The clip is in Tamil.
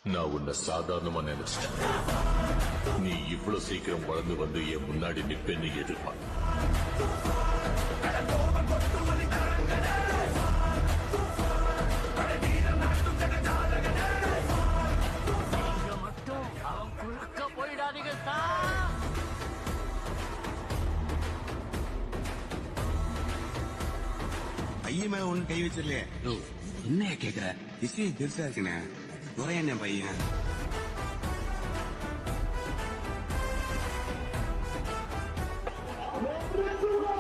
நான் உன்னை சாதாரணமா நினைச்சிட்டேன். நீ இவ்வளவு சீக்கிரம் வளர்ந்து வந்து என் முன்னாடி நிப்பேன்னு எதிர்பார்த்த. மட்டும் அவன் குறுக்க போயிடாதீங்க சார். பையன் மேல ஒண்ணு கை வச்சிடலையே. என்னைய கேக்குற? விஷயம் பெருசா இருக்குண்ணே. துறையண்ண பையன். வெற்றி